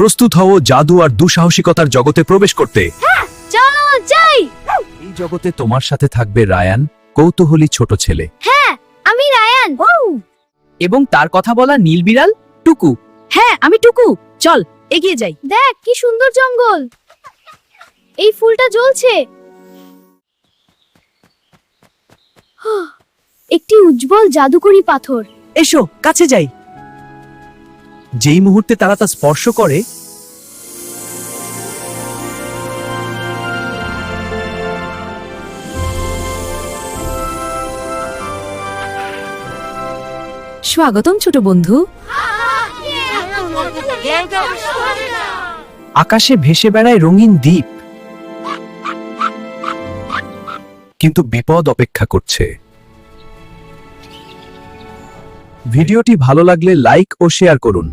প্রস্তুত হও জাদু আর দুঃসাহসিকতার জগতে প্রবেশ করতে। চলো যাই। এই জগতে তোমার সাথে থাকবে রায়ান, কৌতূহলী ছোট ছেলে। হ্যাঁ, আমি রায়ান। এবং তার কথা বলা নীল বিড়াল টুকু। হ্যাঁ, আমি টুকু। চল এগিয়ে যাই। দেখ কি সুন্দর জঙ্গল। এই ফুলটা জ্বলছে। একটি উজ্জ্বল জাদুকরী পাথর। এসো কাছে যাই। যেই মুহূর্তে তারা তা স্পর্শ করে, স্বাগতম ছোট বন্ধু। আকাশে ভেসে বেড়ায় রঙিন দ্বীপ, কিন্তু বিপদ অপেক্ষা করছে। ভিডিওটি ভালো লাগলে লাইক ও শেয়ার করুন।